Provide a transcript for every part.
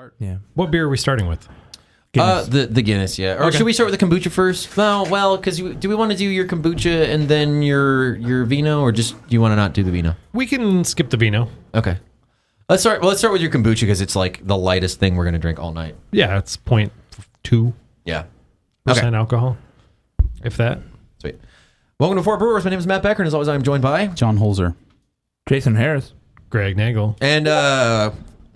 part. Yeah. What beer are we starting with? Guinness. The Guinness, yeah. Or should we start with the kombucha first? Well, because do we want to do your kombucha and then your vino, or just do you want to not do the vino? We can skip the vino. Okay. Let's start with your kombucha because it's like the lightest thing we're gonna drink all night. Yeah, it's 0.2% Yeah. Okay. alcohol, if that. Sweet. Welcome to Four Brewers. My name is Matt Becker, and as always, I'm joined by John Holzer. Jason Harris. Greg Nagel. and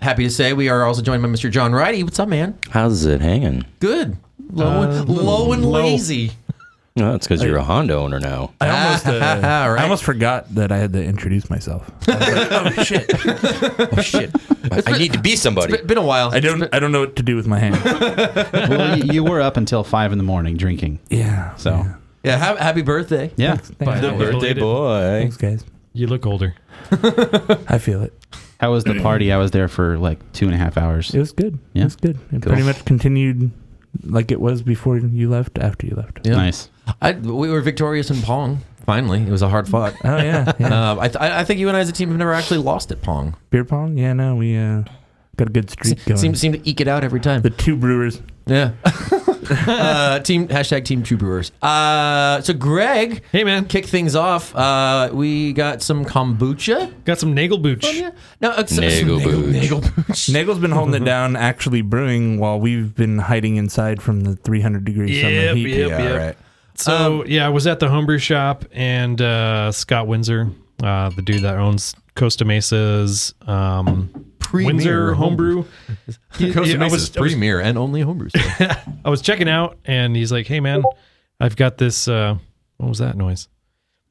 happy to say we are also joined by Mr. John Ridey. What's up, man? How's it hanging? Good. Low and lazy. No, that's because you're a Honda owner now. I almost forgot that I had to introduce myself. I was like, oh shit! Oh shit! I need to be somebody. It's been a while. I don't know what to do with my hand. Well, you were up until 5 a.m. drinking. Yeah. So Yeah, happy birthday. yeah. Thanks, The birthday boy. Thanks, guys. You look older. I feel it. How was the party? I was there for like 2.5 hours. It was good. Yeah? It was good. It pretty much continued like it was before you left, after you left. Yeah. Nice. We were victorious in Pong. Finally, it was a hard fought. Oh, yeah. yeah. I think you and I as a team have never actually lost at Pong. Beer pong? Yeah, no, we got a good streak going. Seem to eke it out every time. The two brewers. Yeah. Team True Brewers. So Greg, Hey, man. kick things off. We got some kombucha. Got some NagelBOOCH. Yeah. No, NagelBOOCH. NagelBOOCH. Nagel's been holding it down, actually brewing, while we've been hiding inside from the 300-degree summer heat. Yep. Right. So, I was at the homebrew shop, and Scott Windsor, the dude that owns Costa Mesa's Windsor Homebrew. Costa Mesa's premier and only homebrew. I was checking out, and he's like, hey, man, I've got this... what was that noise?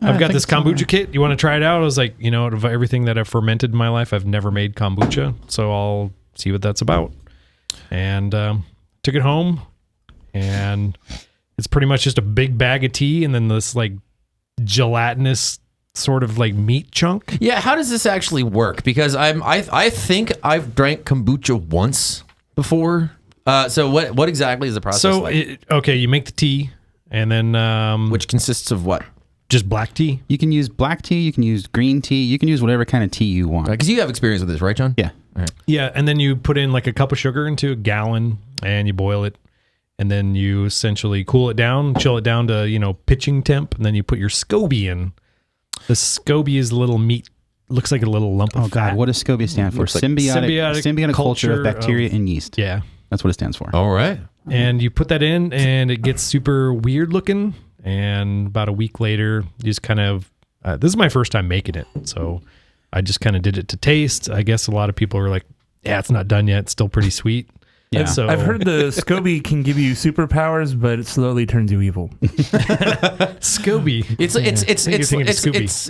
I've got this kombucha kit. You want to try it out? I was like, of everything that I've fermented in my life, I've never made kombucha, so I'll see what that's about. And took it home, and it's pretty much just a big bag of tea and then this like gelatinous sort of like meat chunk. Yeah, how does this actually work? Because I think I've drank kombucha once before. So what exactly is the process So like? you make the tea, and then Which consists of what? just black tea. You can use black tea. You can use green tea. You can use whatever kind of tea you want. Because you have experience with this, right, John? Yeah. Yeah, and then you put in like a cup of sugar into a gallon, and you boil it, and then you essentially cool it down, chill it down to pitching temp, and then you put your SCOBY in. The SCOBY is a little meat, looks like a little lump of fat. God, what does SCOBY stand for? Looks like Symbiotic culture of bacteria and yeast. Yeah. That's what it stands for. All right. And you put that in, and it gets super weird looking. And about a week later, you just kind of, this is my first time making it. So I just kind of did it to taste. I guess a lot of people are like, yeah, it's not done yet. It's still pretty sweet. Yeah. And so I've heard the SCOBY can give you superpowers, but it slowly turns you evil. SCOBY.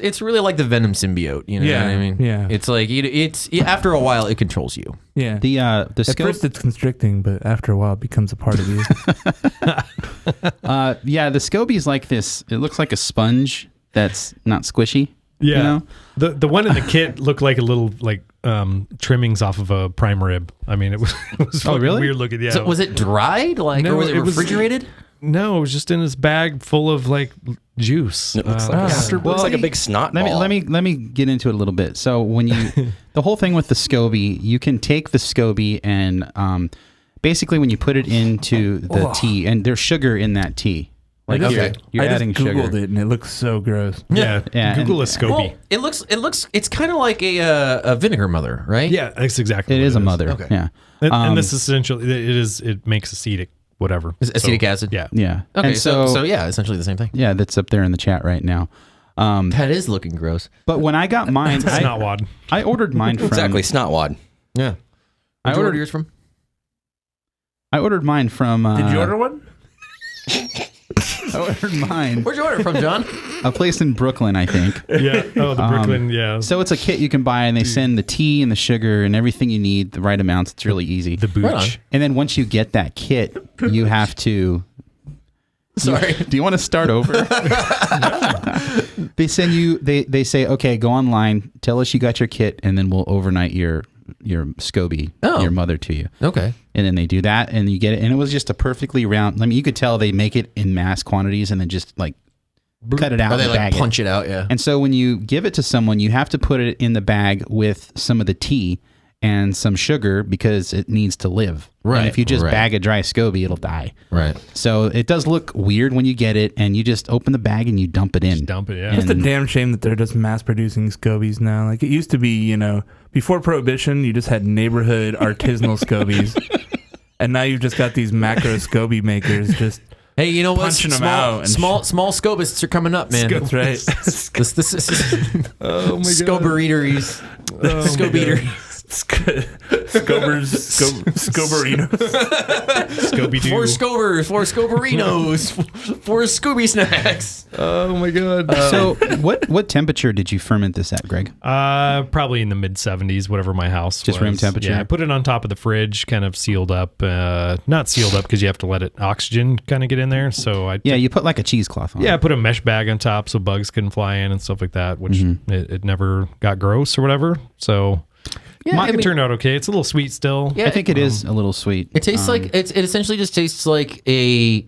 It's really like the Venom symbiote. You know what I mean? Yeah. It's like it's after a while it controls you. Yeah. The At first it's constricting, but after a while it becomes a part of you. the SCOBY is like this. It looks like a sponge that's not squishy. Yeah. You know? The one in the kit looked like a little trimmings off of a prime rib. I mean, it was really? weird looking. Yeah. So was it dried, or was it refrigerated? No, it was just in this bag full of like juice. It looks like a big snot ball. Let me get into it a little bit. So when you the whole thing with the SCOBY, you can take the SCOBY and basically when you put it into the tea, and there's sugar in that tea. Like you're adding sugar. I just Googled it and it looks so gross. Yeah. Google a SCOBY. Well, it looks. It's kind of like a vinegar mother, right? Yeah, that's exactly. It what is a mother. Okay. Yeah. And this essentially it makes acetic whatever. Acetic acid. Yeah. Yeah. Okay. And So yeah, essentially the same thing. yeah, that's up there in the chat right now. That is looking gross. But when I got mine, It's not wad. I ordered mine from Exactly, snotwad. Yeah. Where'd you order yours from? I ordered mine from. Did you order one? I ordered mine. Where'd you order it from, John? A place in Brooklyn, I think. Yeah. Oh, the Brooklyn. Yeah. So it's a kit you can buy, and they send the tea and the sugar and everything you need, the right amounts. It's really easy. The booch. And then once you get that kit, you have to. Sorry. Do you want to start over? They send you. They say, okay, go online, tell us you got your kit, and then we'll overnight your SCOBY, your mother, to you. Okay. And then they do that, and you get it. And it was just a perfectly round. I mean, you could tell they make it in mass quantities, and then just like cut it out. Or they and like bag punch it out. Yeah. And so when you give it to someone, you have to put it in the bag with some of the tea, and some sugar because it needs to live. Right, And if you just right. bag a dry SCOBY, it'll die. Right. So it does look weird when you get it, and you just open the bag and you dump it in. Just dump it, yeah. It's a damn shame that they're just mass producing SCOBYs now. Like it used to be, before Prohibition, you just had neighborhood artisanal SCOBYs. And now you've just got these macro SCOBY makers just Hey, you know what? punching them out. And Small scobists are coming up, man. That's right. This is Oh my Scoberitos. Scobeater. Scoberinos. Scooby-Doo. 4 Scobers, 4 Scoberinos, 4 Scooby snacks. Oh my god. So what temperature did you ferment this at, Greg? Probably in the mid 70s, whatever my house Just was. room temperature? Yeah, I put it on top of the fridge, kind of sealed up. Not sealed up because you have to let it oxygen kind of get in there. So You put like a cheesecloth on. I put a mesh bag on top so bugs couldn't fly in and stuff like that, which it never got gross or whatever. So it turned out okay. It's a little sweet still. Yeah, I think it is a little sweet. It tastes like it essentially just tastes like a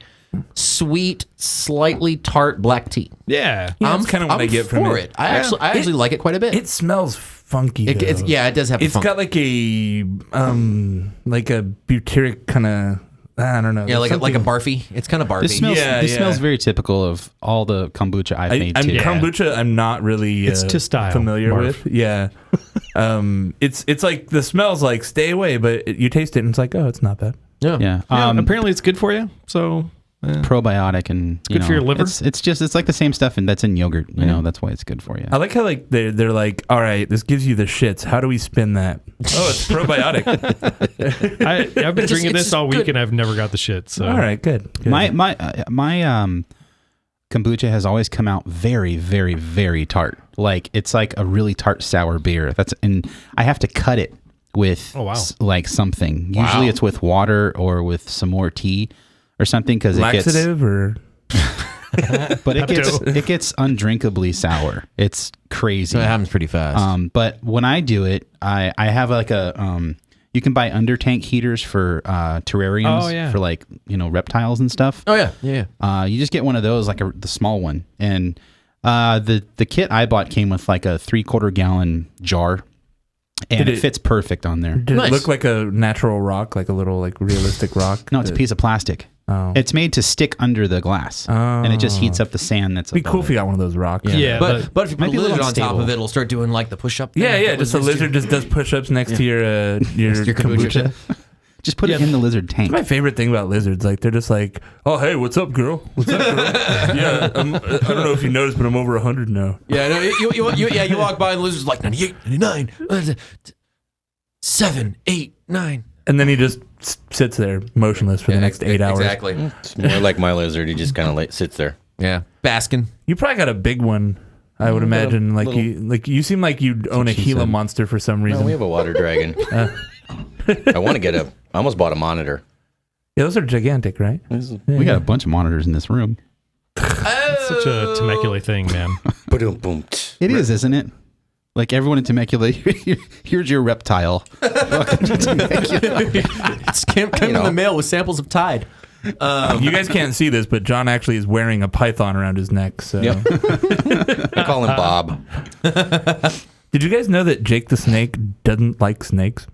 sweet, slightly tart black tea. Yeah. That's kind of what I get from for it. I actually like it quite a bit. It smells funky. It does have. It's got like a butyric kind of. I don't know. like a barfy. It's kind of barfy. This smells very typical of all the kombucha I've made too. Kombucha, I'm not really It's to style, familiar barf. with. Yeah. It's like the smell's like stay away, but you taste it and it's like, oh, it's not bad. Yeah. Yeah. Apparently it's good for you. So Probiotic and good for your liver. It's like the same stuff and that's in yogurt. You know, that's why it's good for you. I like how like they're like, all right, this gives you the shits. How do we spin that? Oh, it's probiotic. I've been drinking it's this all week good. and I've never got the shit. So All right, good. My kombucha has always come out very, very, very tart. Like it's like a really tart sour beer. And I have to cut it with like something. Wow. Usually it's with water or with some more tea or something because it gets laxative or but it gets undrinkably sour. It's crazy. So it happens pretty fast. But when I do it, I have like a you can buy under tank heaters for terrariums for like reptiles and stuff. Oh yeah. You just get one of those, like the small one, and the kit I bought came with like a 3/4 gallon jar, and it fits perfect on there. Did it look like a natural rock, like a little like realistic rock? No, it's a piece of plastic. Oh. It's made to stick under the glass, and it just heats up the sand. That's It'd be cool if you got one of those rocks. Yeah. But if you put might a be a little lizard on top unstable. of it, it'll start doing like the push up thing. Yeah. Just a lizard just does push-ups next to your kombucha. Just put it in the lizard tank. My favorite thing about lizards, like they're just like, oh hey, what's up, girl? What's up, girl? Yeah, I don't know if you noticed, but I'm over 100 now. Yeah, no, you walk by and the lizard's like 98, 99, 7, 8, 9. And then he just sits there motionless for the next 8 hours. Exactly. It's more like my lizard. He just kind of sits there. Yeah, basking. You probably got a big one, I would imagine. You seem like you'd own a Gila monster for some reason. No, we have a water dragon. I want to get I almost bought a monitor. Yeah, those are gigantic, right? We got a bunch of monitors in this room. it's such a Temecula thing, man. Boom. It is, isn't it? Like everyone in Temecula, here's your reptile. Welcome to Temecula. It's came in the mail with samples of Tide. You guys can't see this, but John actually is wearing a python around his neck. So. Yep. I call him Bob. Did you guys know that Jake the Snake doesn't like snakes?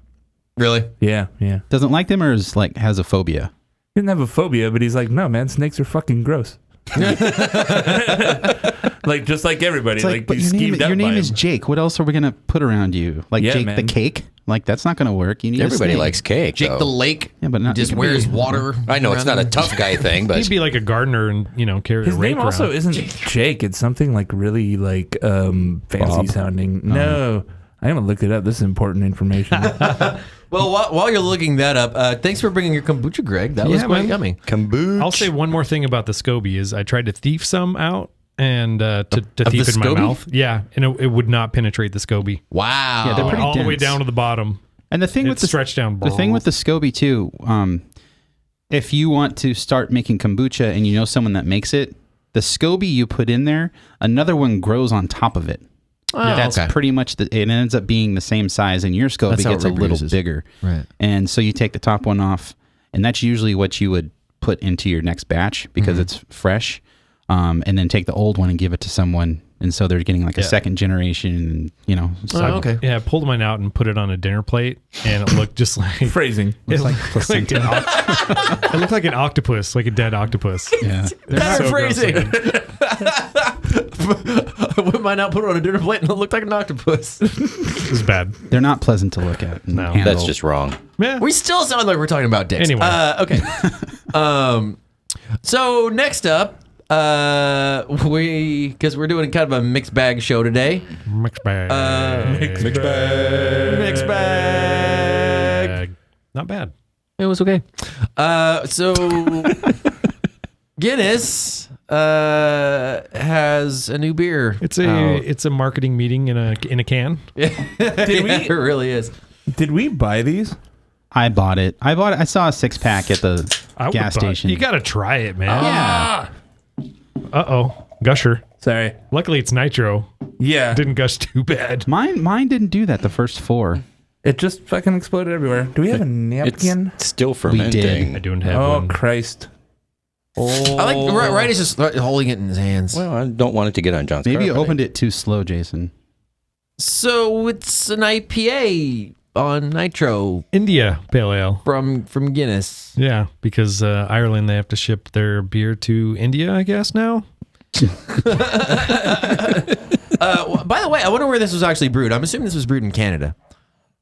Really? Yeah. Doesn't like them or is like has a phobia? He doesn't have a phobia, but he's like, no, man, snakes are fucking gross. Like just like everybody, It's like but he's your skeeved out name by is him. Jake. What else are we gonna put around you? Like Yeah, Jake man. the cake? Like that's not gonna work. You need Everybody a snake. likes cake. Jake though. the Lake. Yeah, but not just wears water. I know it's around not a him. tough guy thing, but He'd be like a gardener and carry His a rake name also around. isn't Jake. It's something like really like fancy Bob. sounding. No, I haven't looked it up. This is important information. Well, while you're looking that up, thanks for bringing your kombucha, Greg. That was Yeah, quite man. yummy. kombucha. I'll say one more thing about the SCOBY is I tried to thief some out and to thief the in my SCOBY? mouth. Yeah, and it would not penetrate the SCOBY. Wow. Yeah, they're It went pretty all the way dense. down to the bottom. And the thing It with the stretched down. The thing with the SCOBY too, if you want to start making kombucha and you know someone that makes it, the SCOBY you put in there, another one grows on top of it. That's pretty much it ends up being the same size, and your SCOBY That's how it gets a little reproduces. bigger. Right. And so you take the top one off, and that's usually what you would put into your next batch because it's fresh. And then take the old one and give it to someone and so they're getting like a second generation. You know, so okay. Yeah, I pulled mine out and put it on a dinner plate, and it looked just like Phrasing. it looked like it looked like an octopus, like a dead octopus. yeah. Better So phrasing. I whipped mine out, put it on a dinner plate, and it looked like an octopus. It was bad. They're not pleasant to look at. And No. handle. That's just wrong. Yeah. We still sound like we're talking about dicks. Anyway. Okay. So next up, because we're doing kind of a mixed bag show today. Mixed bag. Mixed bag. Not bad. It was okay. So Guinness has a new beer. It's out. a marketing meeting in a can. It really is. Did we buy these? I bought it. I saw a 6-pack at the gas station. You got to try it, man. Yeah. Uh-oh. Gusher. Sorry. Luckily, it's nitro. Yeah. Didn't gush too bad. Mine didn't do that the first 4. It just fucking exploded everywhere. Do we have a napkin? It's still fermenting. I don't have Oh, one. Christ. Oh. I like right is just holding it in his hands. Well, I don't want it to get on John's Maybe you carpet. opened it too slow, Jason. So it's an IPA on nitro India Pale Ale. from Guinness. Yeah, because Ireland, they have to ship their beer to India, I guess, now. By the way, I wonder where this was actually brewed. I'm assuming this was brewed in Canada.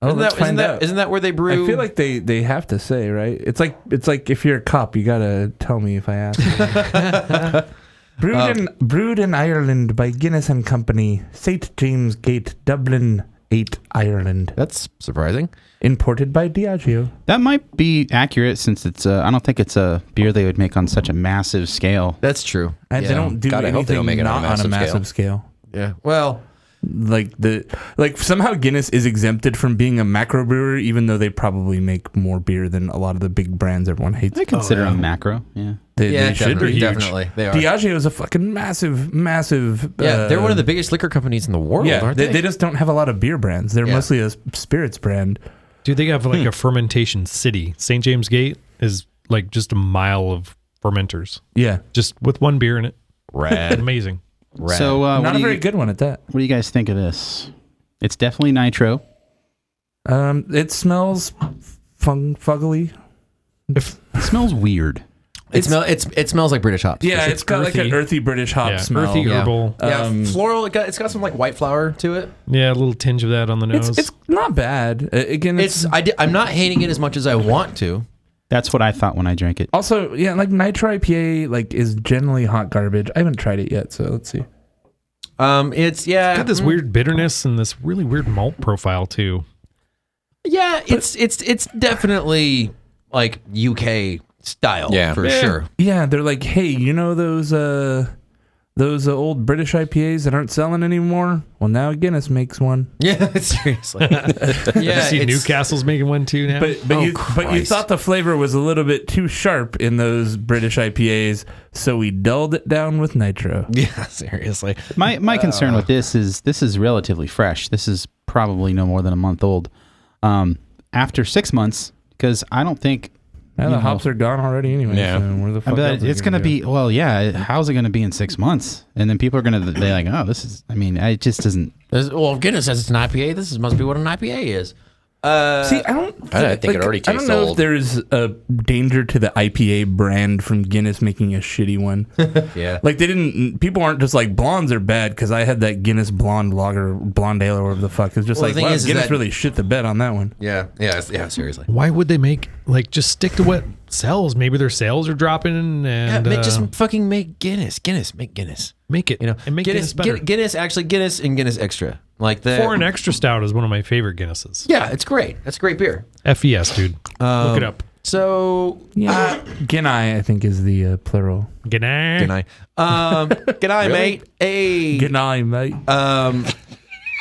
Oh, let's find out. Isn't that where they brew? I feel like they have to say, right? It's like if you're a cop, you gotta tell me if I ask. Brewed in Ireland by Guinness and Company, St James Gate, Dublin, 8 Ireland. That's surprising. Imported by Diageo. That might be accurate since it's. I don't think it's a beer they would make on such a massive scale. That's true. And they don't do God, I hope they anything don't make it not on a massive scale. Yeah. Well, Like somehow Guinness is exempted from being a macro brewer, even though they probably make more beer than a lot of the big brands everyone hates. I consider them macro. Yeah. They should be. definitely. They are. Diageo is a fucking massive. Yeah, they're one of the biggest liquor companies in the world, aren't they? They just don't have a lot of beer brands. They're mostly a spirits brand. Dude, they have like a fermentation city. St. James Gate is like just a mile of fermenters, Yeah. just with one beer in it. Rad. Amazing. Rad. So Not a very good one at that. What do you guys think of this? It's definitely nitro. It smells fuggly. It smells weird. It smells like British hops. Yeah, sure. it's got like an earthy British hop Yeah, smell. earthy Yeah. herbal. Yeah, floral. It's got some like white flower to it. Yeah, a little tinge of that on the nose. It's not bad. Again, I'm not hating it as much as I want to. That's what I thought when I drank it. also, yeah, like Nitro IPA like is generally hot garbage. I haven't tried it yet, so let's see. It's got this weird bitterness and this really weird malt profile too. Yeah, it's definitely like UK style. Yeah. for sure. Yeah, they're like, hey, you know those old British IPAs that aren't selling anymore? Well, now Guinness makes one. Yeah, seriously. Yeah, See, Newcastle's making one too now. But you thought the flavor was a little bit too sharp in those British IPAs, so we dulled it down with nitro. Yeah, seriously. My concern with this is relatively fresh. This is probably no more than a month old. After 6 months, because I don't think The hops are gone already anyway. Yeah. So where the fuck but else is it's going to be, well, yeah, how's it going to be in 6 months? And then people are going to be like, oh, this is, I mean, it just doesn't. Well, if Guinness says it's an IPA, must be what an IPA is. See, I think it already I don't tastes know old. if there's a danger to the IPA brand from Guinness making a shitty one. Yeah. Like people aren't just like blondes are bad because I had that Guinness blonde lager, blonde ale or whatever the fuck. It's just Well, like, the thing wow, is Guinness that- really shit the bed on that one. Yeah, seriously. Why would they make just stick to what sells? Maybe their sales are dropping and Just fucking make Guinness. Make Guinness. make it. You know, and make Guinness better. Guinness and Guinness Extra. Like the Foreign Extra Stout is one of my favorite Guinnesses. Yeah, it's great. That's a great beer. FES, dude. Look it up. So, Guinai, I think, is the plural. good night. Good night, mate. Hey. Guinai, mate.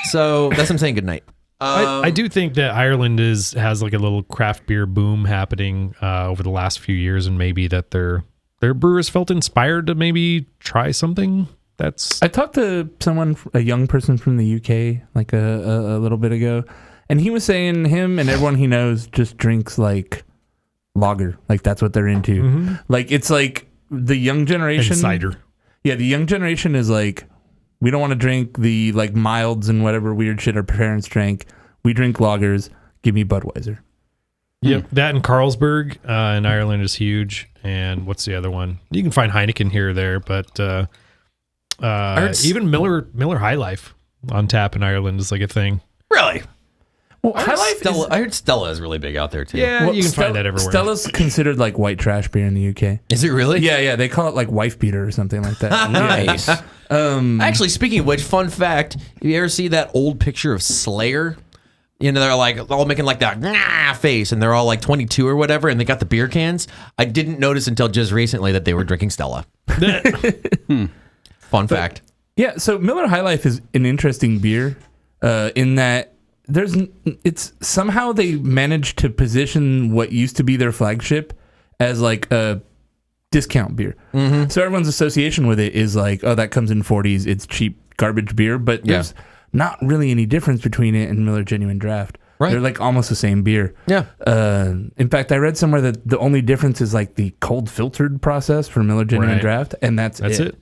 So that's what I'm saying. Good night. I do think that Ireland has like a little craft beer boom happening over the last few years, and maybe that their brewers felt inspired to maybe try something. I talked to someone, a young person from the UK, like a little bit ago, and he was saying him and everyone he knows just drinks like lager, like that's what they're into. Mm-hmm. Like it's like the young generation and cider. Yeah, the young generation is like We don't want to drink the like milds and whatever weird shit our parents drank. We drink lagers. Give me Budweiser. Yep, that in Carlsberg in Ireland is huge. And what's the other one? You can find Heineken here or there, but even Miller High Life on tap in Ireland is like a thing. Really? Well, I heard Stella is really big out there too. Yeah, Well, you can find that everywhere. Stella's considered like white trash beer in the UK. Is it really? Yeah, they call it like wife beater or something like that. Nice. Yeah. Actually, speaking of which, fun fact: you ever see that old picture of Slayer? You know, they're like all making like that nah face, and they're all like 22 or whatever, and they got the beer cans. I didn't notice until just recently that they were drinking Stella. Fun fact. Yeah, so Miller High Life is an interesting beer in that it's somehow they managed to position what used to be their flagship as like a discount beer. Mm-hmm. So everyone's association with it is like, oh, that comes in 40s. It's cheap garbage beer, but there's not really any difference between it and Miller Genuine Draft. Right. They're like almost the same beer. Yeah. In fact, I read somewhere that the only difference is like the cold filtered process for Miller Genuine Draft, and that's it.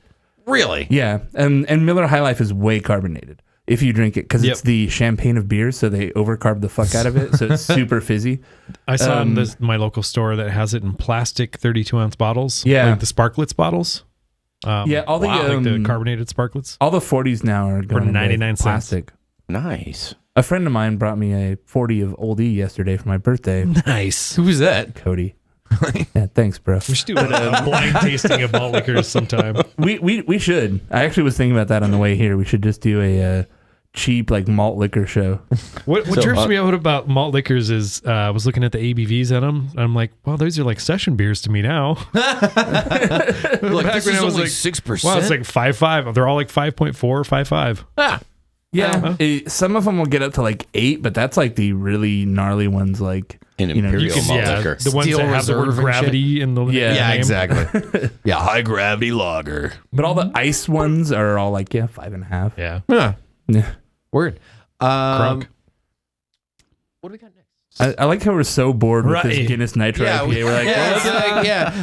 Really? Yeah. And Miller High Life is way carbonated if you drink it because it's the champagne of beer, so they overcarb the fuck out of it, so it's super fizzy. I saw in my local store that has it in plastic 32-ounce bottles. Yeah. Like the Sparklets bottles. All the like the carbonated Sparklets. all the 40s now are going For 99 into plastic. Nice. A friend of mine brought me a 40 of Old E yesterday for my birthday. Nice. Who was that? Cody. Yeah, thanks, bro. We should do a blind tasting of malt liquors sometime. We should. I actually was thinking about that on the way here. We should just do a cheap like malt liquor show. What trips me out about malt liquors is I was looking at the ABVs on them. And I'm like, well, those are like session beers to me now. Like, Back this when is I was only like 6%. Wow, it's like 5.5. They're all like 5.4, 5.5. Ah. Yeah, some of them will get up to like 8, but that's like the really gnarly ones, like An imperial malt liquor. the ones Steel that have the Reserve word and gravity in the Yeah, name. exactly. Yeah, high gravity lager. But all the ice ones are all like 5.5. Yeah. Yeah. Word. Crunk. What do we got next? I like how we're so bored with this Guinness Nitro IPA. We're like,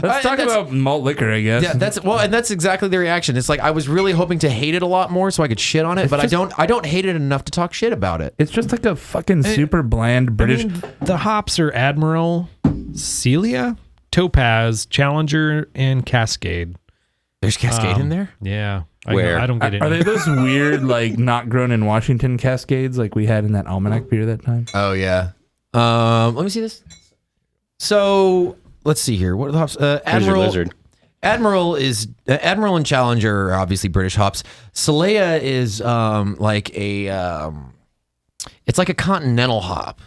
let's talk about malt liquor, I guess. Yeah, that's exactly the reaction. It's like I was really hoping to hate it a lot more so I could shit on it, but I don't hate it enough to talk shit about it. It's just like a fucking super bland British. I mean, the hops are Admiral, Celia, Topaz, Challenger, and Cascade. There's Cascade in there? Yeah. Where? I don't get it. Are they those weird, like, not grown in Washington Cascades like we had in that Almanac beer that time? Oh, yeah. Let me see this. So, let's see here. What are the hops? Admiral is Admiral and Challenger are obviously British hops. Celea is like a it's like a continental hop.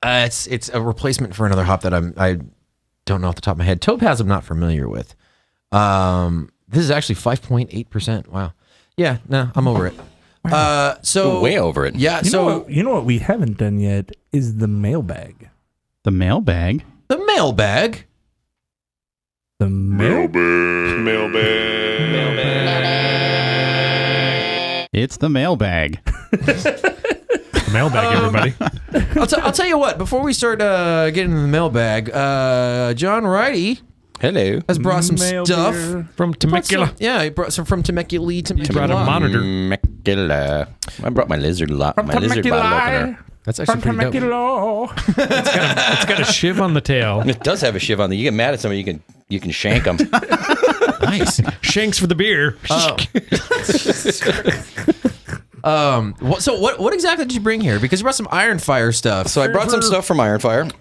It's a replacement for another hop that I don't know off the top of my head. Topaz I'm not familiar with. This is actually 5.8%. Wow. Yeah, no, I'm over it. So way over it. Yeah. You know what we haven't done yet is the mailbag. The mailbag? The mailbag. The It's the mailbag. Mailbag, everybody. I'll tell you what. Before we start getting in the mailbag, John Righty Hello. has brought some stuff From Temecula. Yeah, he brought some from Temecula. He brought a monitor. Temecula. I brought my lizard bottle opener. That's actually pretty dope. It's got a shiv on the tail. It does have a shiv on there. You get mad at somebody, you can shank them. Nice. Shanks for the beer. So what exactly did you bring here? Because you brought some Ironfire stuff. So I brought some stuff from Ironfire.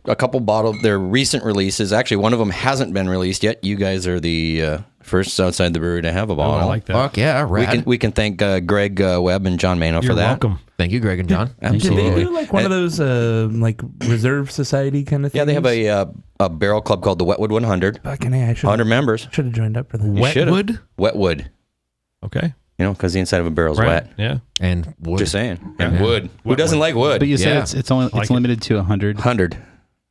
A couple bottles. Their recent releases. Actually, one of them hasn't been released yet. You guys are the first outside the brewery to have a bottle. I like that. Fuck yeah, rad. We can thank Greg Webb and John Mano You're for that. welcome. Thank you, Greg and John. Did Absolutely. they do like one of those like reserve society kind of things? Yeah, they have a barrel club called the Wetwood 100. Fucking A, I should 100 members. have joined up for that. You should've. Wetwood? Wetwood. Okay. You know, because the inside of a barrel's Right. wet. Yeah. And wood. Just saying. And wood. Who doesn't like wood? But you said Yeah. it's only Like it's limited to 100. 100.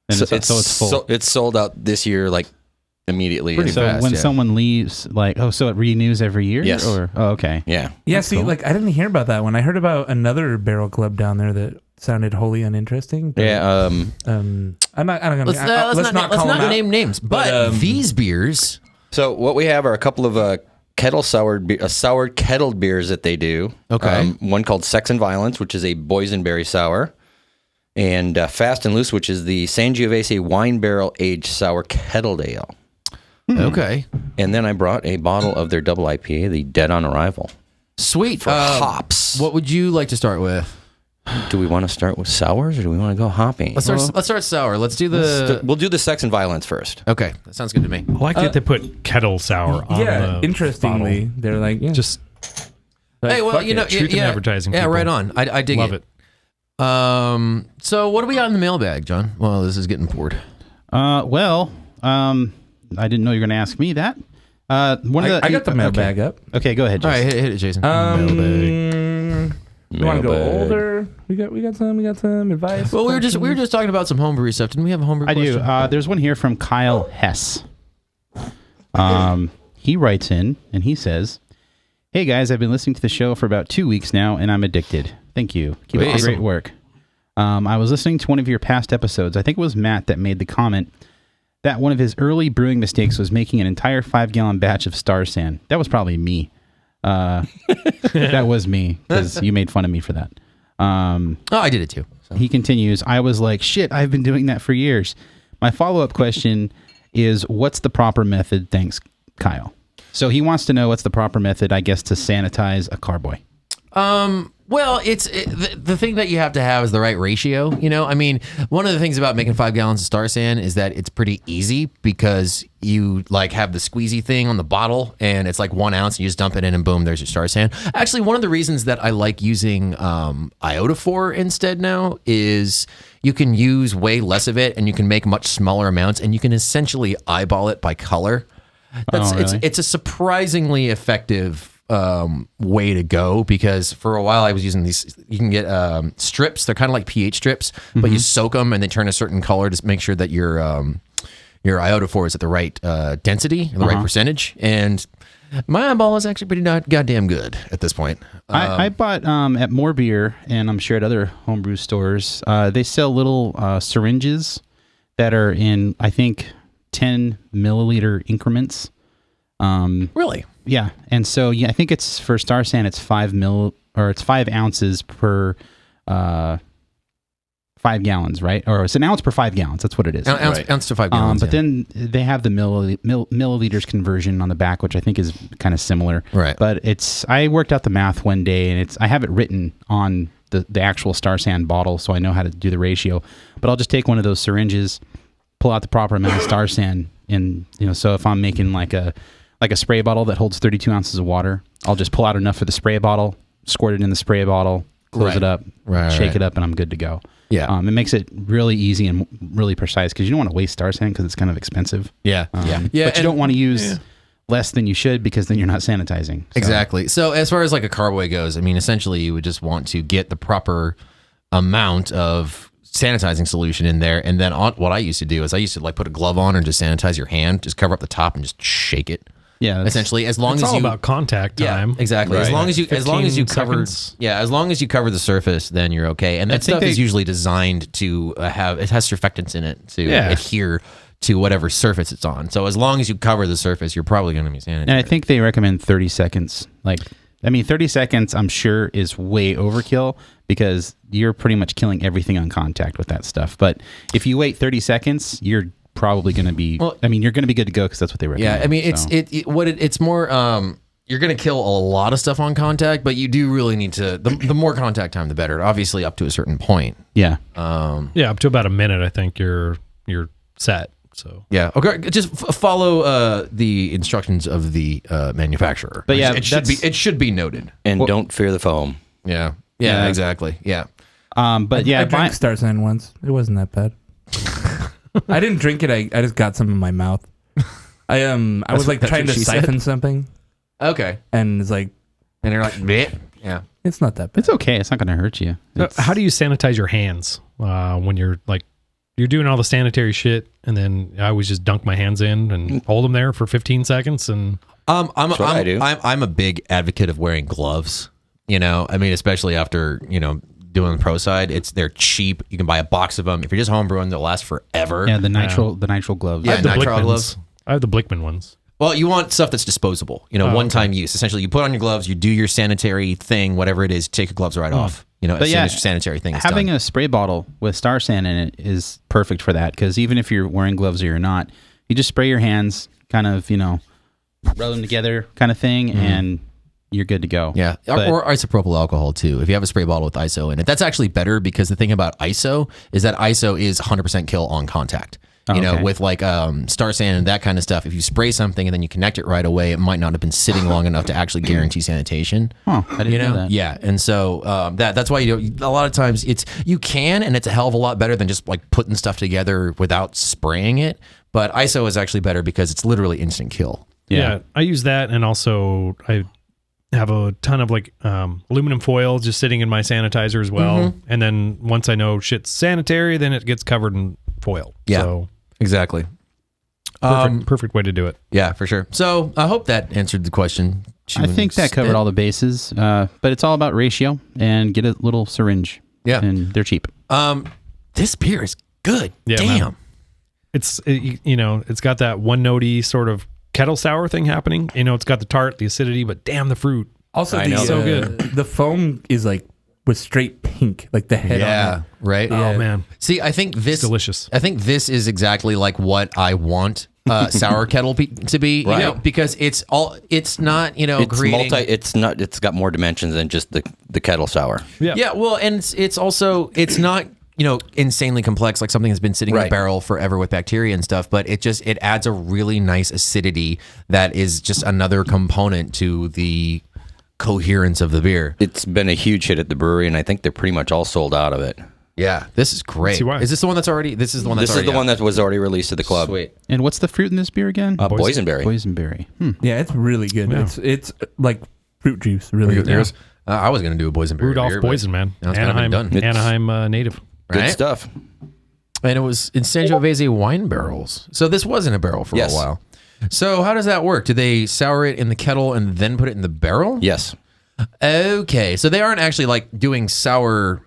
And so it's full. It's sold out this year, like immediately. Pretty So fast, when yeah. someone leaves, so it renews every year? Yes. Okay. Yeah. Yeah, see, like I didn't hear about that one. I heard about another barrel club down there that sounded wholly uninteresting. But, Yeah. I'm not gonna. Let's not call them out. name names. But these beers. So what we have are a couple of soured kettled beers that they do. Okay. One called Sex and Violence, which is a boysenberry sour, and Fast and Loose, which is the Sangiovese wine barrel aged sour kettled ale. Okay. And then I brought a bottle of their double IPA, the Dead on Arrival. Sweet. For hops. What would you like to start with? Do we want to start with sours or do we want to go hoppy? Let's start sour. Let's do We'll do the Sex and Violence first. Okay, that sounds good to me. I like that they put kettle sour on the interestingly, bottle. they're like, Just Hey, well, you know, Truth in advertising, Yeah, people. right on. I dig love it. So what do we got in the mailbag, John? Well, this is getting poured. I didn't know you were going to ask me that. I got the mailbag up. Okay, go ahead, All Jason. right, hit it, Jason. You want to go older? We got some advice. Well, we were just talking about some homebrew stuff. Didn't we have a homebrew I question? do. There's one here from Kyle Hess. He writes in and he says, "Hey guys, I've been listening to the show for about 2 weeks now, and I'm addicted. Thank you. Keep up the great work. I was listening to one of your past episodes. I think it was Matt that made the comment that one of his early brewing mistakes was making an entire 5-gallon batch of Star San. That was probably me. That was me because you made fun of me for that. I did it too. So. He continues, I was like, shit, I've been doing that for years. My follow-up question is, what's the proper method? Thanks, Kyle. So he wants to know what's the proper method, I guess, to sanitize a carboy. Well, the thing that you have to have is the right ratio. You know, I mean, one of the things about making 5 gallons of Star San is that it's pretty easy because you like have the squeezy thing on the bottle and it's like 1 ounce and you just dump it in and boom, there's your Star San. Actually, one of the reasons that I like using iodophor instead now is you can use way less of it and you can make much smaller amounts and you can essentially eyeball it by color. It's a surprisingly effective way to go because for a while I was using these. You can get strips. They're kind of like pH strips, but you soak them and they turn a certain color to make sure that your iodophor is at the right density, the right percentage. And my eyeball is actually pretty goddamn good at this point. I bought at More Beer, and I'm sure at other homebrew stores, they sell little syringes that are in, I think, 10 milliliter increments. Really? Yeah, and so I think it's for Star San. It's 5 ounces per 5 gallons, right? Or it's an ounce per 5 gallons. That's what it is. Ounce to 5 gallons. But then they have the milliliters conversion on the back, which I think is kind of similar. Right. But I worked out the math one day, and I have it written on the actual Star San bottle, so I know how to do the ratio. But I'll just take one of those syringes, pull out the proper amount of Star San, and so if I'm making like a spray bottle that holds 32 ounces of water, I'll just pull out enough for the spray bottle, squirt it in the spray bottle, close it up, shake it up, and I'm good to go. Yeah. It makes it really easy and really precise because you don't want to waste Star San because it's kind of expensive. Yeah. But you don't want to use less than you should because then you're not sanitizing. So. Exactly. So as far as like a carboy goes, I mean, essentially you would just want to get the proper amount of sanitizing solution in there. And then what I used to do is I used to like put a glove on and just sanitize your hand, just cover up the top and just shake it. Yeah, essentially, as long it's as all you about contact time. Yeah, exactly. Right. As long as you cover, seconds. as long as you cover the surface, then you're okay. And that stuff is usually designed to it has surfactants in it to adhere to whatever surface it's on. So as long as you cover the surface, you're probably going to be sanitized. And I think they recommend 30 seconds. 30 seconds, I'm sure, is way overkill because you're pretty much killing everything on contact with that stuff. But if you wait 30 seconds, you're probably going to be you're going to be good to go because that's what they recommend. Yeah, I mean it's more you're going to kill a lot of stuff on contact, but you do really need to the more contact time the better, obviously up to a certain point. Yeah. Up to about a minute I think you're set. So yeah, okay, just follow the instructions of the manufacturer. But yeah, it should be noted. And don't fear the foam. Yeah, exactly. Yeah. But yeah, I drank Star San once. It wasn't that bad. I didn't drink it. I just got some in my mouth. I was like trying to siphon something. Okay. And it's like, and you're like, bleh. Yeah. It's not that bad. It's okay. It's not going to hurt you. How do you sanitize your hands when you're doing all the sanitary shit, and then I always just dunk my hands in and hold them there for 15 seconds. And I'm a big advocate of wearing gloves. I mean, especially after doing the pro side, they're cheap. You can buy a box of them. If you're just home brewing, they'll last forever. Yeah, the nitrile gloves. Yeah, nitrile gloves. I have the Blickman ones. Well, you want stuff that's disposable, one-time use. Essentially, you put on your gloves, you do your sanitary thing, whatever it is, take your gloves right off. As soon as your sanitary thing is having done. a spray bottle with Star San in it is perfect for that, because even if you're wearing gloves or you're not, you just spray your hands, kind of, rub them together kind of thing, and you're good to go. Yeah, or isopropyl alcohol too. If you have a spray bottle with ISO in it, that's actually better, because the thing about ISO is that ISO is 100% kill on contact. With like Star San and that kind of stuff, if you spray something and then you connect it right away, it might not have been sitting long enough to actually guarantee sanitation. Huh, I didn't know that. Yeah, and so that's why a lot of times you can, and it's a hell of a lot better than just like putting stuff together without spraying it. But ISO is actually better because it's literally instant kill. Yeah, I use that, and also I have a ton of like aluminum foil just sitting in my sanitizer as well. And then once I know shit's sanitary, then it gets covered in foil. Yeah. So exactly. Perfect way to do it. Yeah, for sure. So I hope that answered the question. I think that covered all the bases, but it's all about ratio, and get a little syringe. Yeah. And they're cheap. This beer is good. Yeah, damn. man. It's got that one notey sort of kettle sour thing happening. It's got the tart, the acidity, but damn, the fruit. Also, so good. The foam is like with straight pink, like the head on it. Right. Oh man. See, I think this It's delicious. I think this is exactly like what I want sour kettle to be, Right. because it's not, It's creating. It's got more dimensions than just the kettle sour. Yeah. Well, and it's also, it's not, insanely complex, like something that's been sitting in a Right. barrel forever with bacteria and stuff, but it adds a really nice acidity that is just another component to the coherence of the beer. It's been a huge hit at the brewery, and I think they're pretty much all sold out of it. Yeah. This is great. See why. Is this the one that's already, this is the one that's This is already the one that was already released to the club. Sweet. And what's the fruit in this beer again? Boysenberry. Boysenberry. Yeah, it's really good. Yeah. It's like fruit juice, really good. Yours? I was going to do a boysenberry Rudolph beer, but Boysen, man. now it's kind of been Anaheim, done. Anaheim native. Good Right? stuff. And it was in Sangiovese wine barrels. So this was in a barrel for Yes. a while. So how does that work? Do they sour it in the kettle and then put it in the barrel? Yes. Okay. So they aren't actually like doing sour.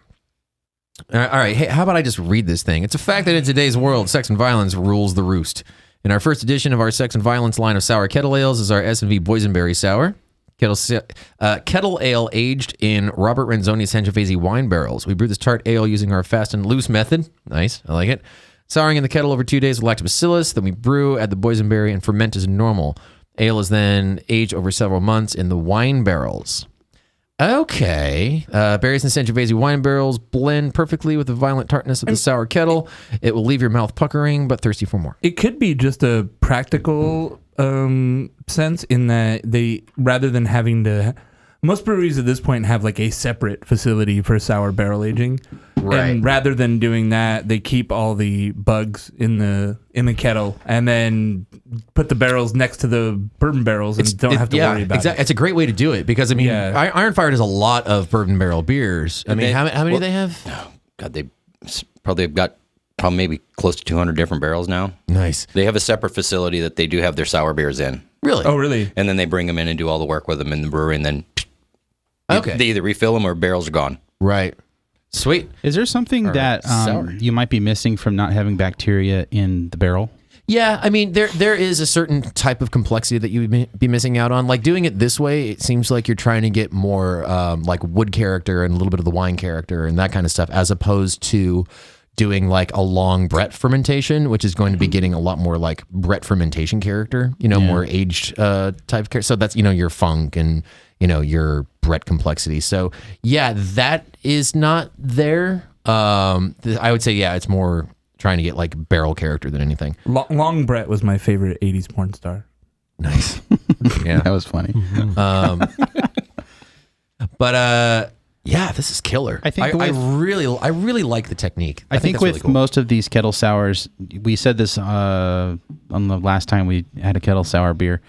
All right. Hey, how about I just read this thing? It's a fact that in today's world, sex and violence rules the roost. In our first edition of our sex and violence line of sour kettle ales is our S&V Boysenberry Sour. Kettle ale aged in Robert Renzoni Sangiovese wine barrels. We brew this tart ale using our fast and loose method. Nice, I like it. Souring in the kettle over 2 days with lactobacillus. Then we brew, add the boysenberry, and ferment as normal. Ale is then aged over several months in the wine barrels. Okay. Berries and Sangiovese wine barrels blend perfectly with the violent tartness of the sour kettle. It will leave your mouth puckering, but thirsty for more. It could be just a practical sense in that they, rather than having to, most breweries at this point have like a separate facility for sour barrel aging. Right. And rather than doing that, they keep all the bugs in the kettle and then put the barrels next to the bourbon barrels and don't have to worry about it. It's a great way to do it because, I mean, Ironfire does a lot of bourbon barrel beers. I mean, how many do they have? Oh, God, they probably have got maybe close to 200 different barrels now. Nice. They have a separate facility that they do have their sour beers in. Really? Oh, really? And then they bring them in and do all the work with them in the brewery, and then Okay. they either refill them or barrels are gone. Right. Sweet. Is there something that sour. you might be missing from not having bacteria in the barrel? Yeah, I mean, there is a certain type of complexity that you would be missing out on. Like doing it this way, it seems like you're trying to get more like wood character and a little bit of the wine character and that kind of stuff, as opposed to doing like a long Brett fermentation, which is going to be getting a lot more like Brett fermentation character, more aged type character. So that's, your funk and, your Brett complexity. So yeah, that is not there. I would say, yeah, it's more trying to get like barrel character than anything. Long Brett was my favorite 80s porn star. Nice. Yeah. That was funny. But yeah, this is killer. I think I really like the technique. I think that's with really cool. most of these kettle sours, we said this on the last time we had a kettle sour beer,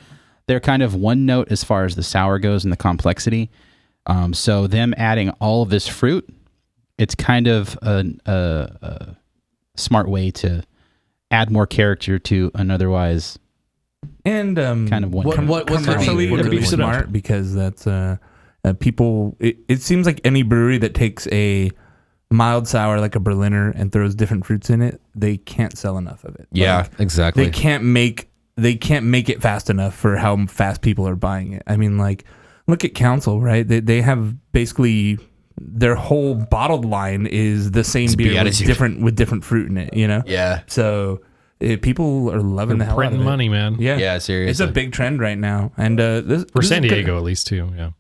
they're kind of one note as far as the sour goes and the complexity. So them adding all of this fruit, it's kind of a smart way to add more character to an otherwise And kind of one. what's commercially what could be really set up? smart because that's people. It seems like any brewery that takes a mild sour like a Berliner and throws different fruits in it, they can't sell enough of it. Yeah, Like, exactly. they can't make they can't make it fast enough for how fast people are buying it. I mean, like, look at Council, right? They have basically their whole bottled line is the same beer with different fruit in it, you know? Yeah. So people are loving the hell out of it. Printing money, man. Yeah. Yeah, seriously. It's a big trend right now. And For San Diego, at least, too. Yeah.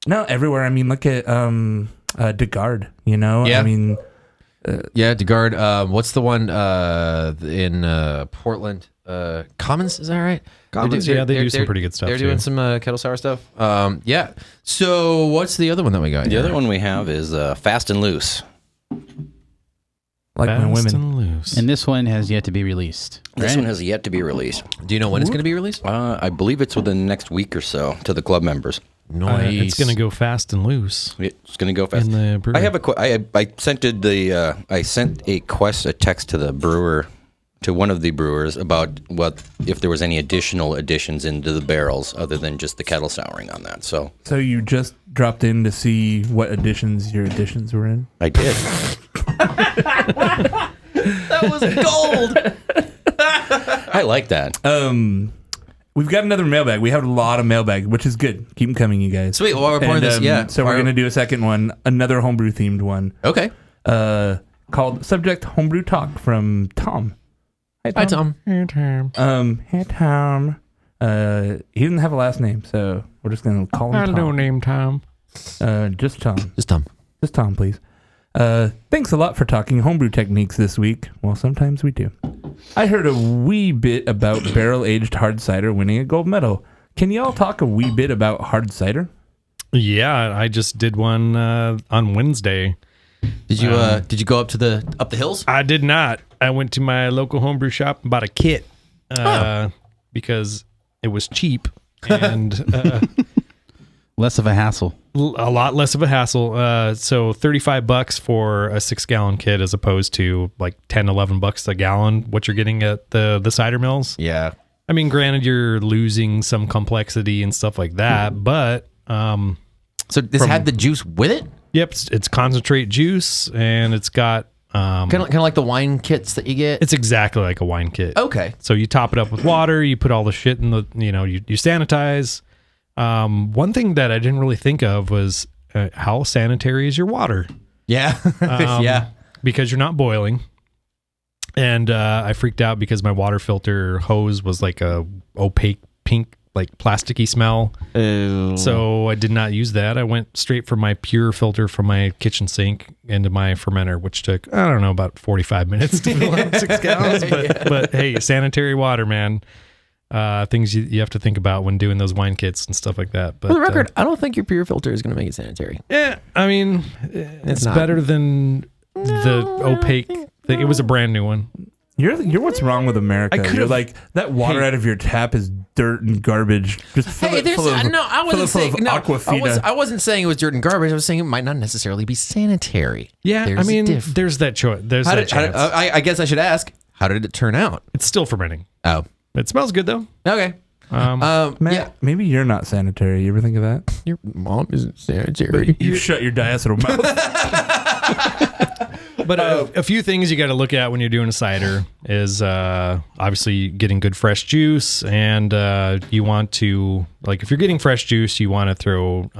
No, everywhere. I mean, look at DeGard, you know? Yeah. I mean... yeah, DeGard. What's the one in Portland? Commons, is that right? Commons, they do some pretty good stuff. They're doing some kettle sour stuff. Yeah. So what's the other one that we got? The other one we have is Fast and Loose. Like Fast my women. and loose. And this one has yet to be released. This one has yet to be released. Do you know when it's going to be released? I believe it's within the next week or so to the club members. Nice. It's going to go fast and loose. It's going to go fast. In the brewery. I have I sent a text to the brewer, to one of the brewers, about what if there was any additional additions into the barrels other than just the kettle souring on that. So you just dropped in to see what your additions were in? I did. That was gold. I like that. We've got another mailbag. We have a lot of mailbag, which is good. Keep them coming, you guys. Sweet. While we're pouring this, yeah. So we're going to do a second one, another homebrew themed one. Okay. Called Subject Homebrew Talk from Tom. Hi, Tom. Hey, Tom. Hey, Tom. He didn't have a last name, so we're just going to call him Tom. No name, Tom. Just Tom. Just Tom. Just Tom, please. Thanks a lot for talking homebrew techniques this week. Well, sometimes we do. I heard a wee bit about barrel-aged hard cider winning a gold medal. Can y'all talk a wee bit about hard cider? Yeah, I just did one on Wednesday. Did you go up the hills? I did not. I went to my local homebrew shop and bought a kit because it was cheap and Less of a hassle. a lot less of a hassle. So $35 for a 6-gallon kit as opposed to like $10-11 a gallon, what you're getting at the cider mills. Yeah. I mean, granted, you're losing some complexity and stuff like that, but So this had the juice with it? yep, it's concentrate juice and it's got Kind of like the wine kits that you get? it's exactly like a wine kit. Okay. So you top it up with water, you put all the shit in the, you sanitize. One thing that I didn't really think of was how sanitary is your water? Yeah. Yeah. Because you're not boiling. And I freaked out because my water filter hose was like a opaque pink, like plasticky smell. Ew. So I did not use that. I went straight from my pure filter from my kitchen sink into my fermenter, which took, I don't know, about 45 minutes to fill up 6 gallons. But hey, sanitary water, man. Things you have to think about when doing those wine kits and stuff like that. But For the record, I don't think your pure filter is going to make it sanitary. yeah, I mean, it's not. better than the opaque thing. It was a brand new one. You're what's wrong with America. I could've- You're like, that water out of your tap is dirt and garbage. Just fill it full of, I wasn't saying Aquafina. I wasn't saying it was dirt and garbage. I was saying it might not necessarily be sanitary. Yeah, There's I a mean, diff. there's that choice. There's that chance. I guess I should ask, how did it turn out? It's still fermenting. Oh, It smells good though. okay. Matt, Yeah, maybe you're not sanitary. You ever think of that? your mom isn't sanitary. You shut your diacetyl mouth. But a few things you got to look at when you're doing a cider is obviously getting good fresh juice, and you want to, like, if you're getting fresh juice, you want to throw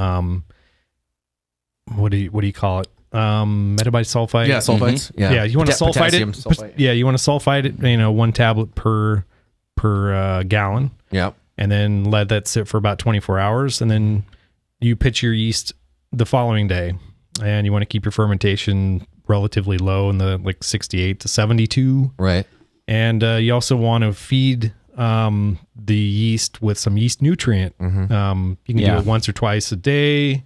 what do you call it? Metabisulfite. Yeah, sulfites. Yeah, you want to sulfite Potassium it. sulfite. Yeah, you want to sulfite it. 1 tablet per gallon. Yeah. And then let that sit for about 24 hours. And then you pitch your yeast the following day. And you want to keep your fermentation relatively low in the like 68 to 72. Right. And you also want to feed the yeast with some yeast nutrient. Mm-hmm. You can do it once or twice a day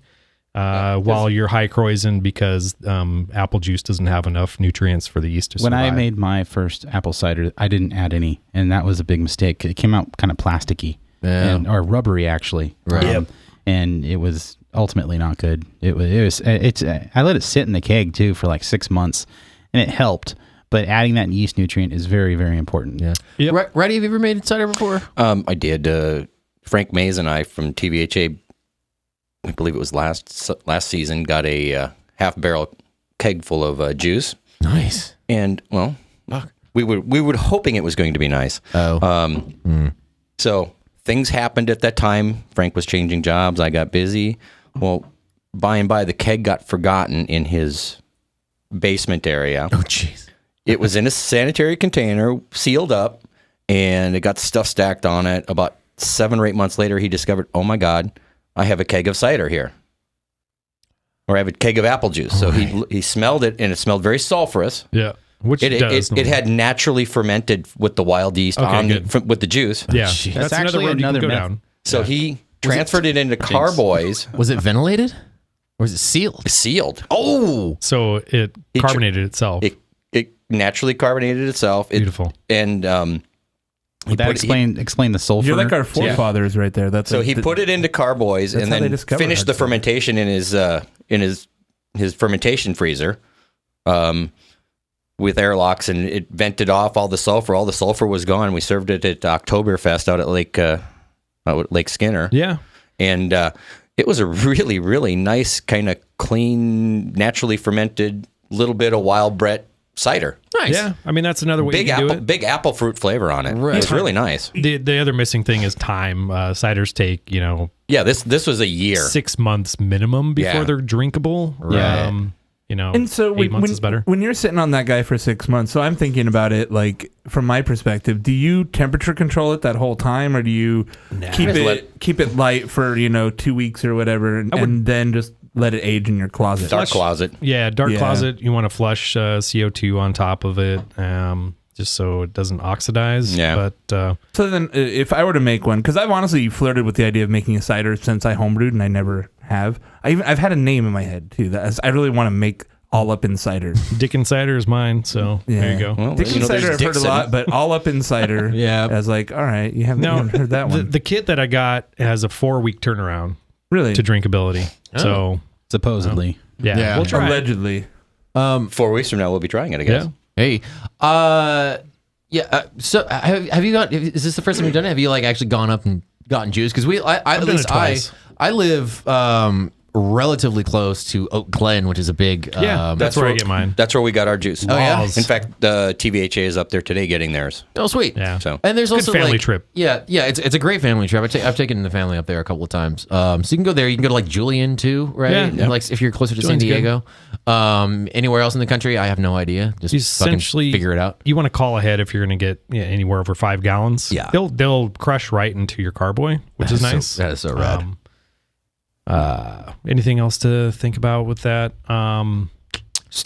while you're high croising because apple juice doesn't have enough nutrients for the yeast to survive. When I made my first apple cider, I didn't add any, and that was a big mistake. It came out kind of plasticky or rubbery, actually. Right. And it was ultimately not good. I let it sit in the keg too for like 6 months, and it helped. But adding that yeast nutrient is very, very important. Yeah. Yep. Reddy, have you ever made cider before? I did. Frank Mays and I from TVHA, I believe it was last season, got a half barrel keg full of juice. Nice. And well, we were hoping it was going to be nice. Oh. So things happened at that time. Frank was changing jobs. I got busy. Well, by and by, the keg got forgotten in his basement area. Oh, jeez. It was in a sanitary container, sealed up, and it got stuff stacked on it. About 7 or 8 months later, he discovered, oh my God, I have a keg of cider here. Or I have a keg of apple juice. So he smelled it, and it smelled very sulfurous. Yeah. Which it had naturally fermented with the wild yeast with the juice. Yeah. That's actually road you can another go myth. down. So he transferred it into Carboys. Was it ventilated? Or was it sealed? Sealed. Oh! So it carbonated itself. It naturally carbonated itself. Beautiful. And that explain the sulfur. You're like our forefathers right there. That's so he put it into Carboys and then finished the fermentation in his fermentation freezer with airlocks, and it vented off all the sulfur. All the sulfur was gone. We served it at Oktoberfest out at Lake Skinner. Yeah. And it was a really, really nice, kind of clean, naturally fermented, little bit of wild Brett cider. Nice. Yeah. I mean, that's another way you can do it. Big apple fruit flavor on it. Right. It's really nice. The other missing thing is time. Ciders take, Yeah, this was a year. 6 months minimum before Yeah. they're drinkable. Right. And so 8 months is better. When you're sitting on that guy for 6 months, so I'm thinking about it like from my perspective, do you temperature control it that whole time, or do you keep it light for 2 weeks or whatever, and then just let it age in your closet? Dark closet. Yeah, closet. You want to flush CO2 on top of it, just so it doesn't oxidize. Yeah. But So then, if I were to make one, because I've honestly flirted with the idea of making a cider since I homebrewed, and I never have. I've had a name in my head too. I really want to make all up in cider. Dickens cider is mine, so there you go. Well, Dickens cider I've heard a Dixon. lot, but all up in cider. Yeah. I was like, all right, you haven't heard that one. The kit that I got has a 4-week turnaround Really? to drinkability. So supposedly. yeah, we'll try. Allegedly. 4 weeks from now, we'll be trying it, I guess. Yeah. Hey. So have you got? Is this the first time you've done it? Have you actually gone up and gotten juice? Because I've done it twice. I live relatively close to Oak Glen, which is a big. That's where I get mine. That's where we got our juice. Oh, yeah? In fact, the TVHA is up there today getting theirs. Oh, sweet. Yeah. So And there's Good also family trip. Yeah, it's a great family trip. I've taken the family up there a couple of times. So you can go there. You can go to Julian too, right? Yeah. And, if you're closer to Julian's San Diego. Anywhere else in the country, I have no idea. Just Essentially, fucking figure it out. You want to call ahead if you're going to get anywhere over 5 gallons. Yeah. They'll crush right into your carboy, which is nice. That is so rad. Anything else to think about with that?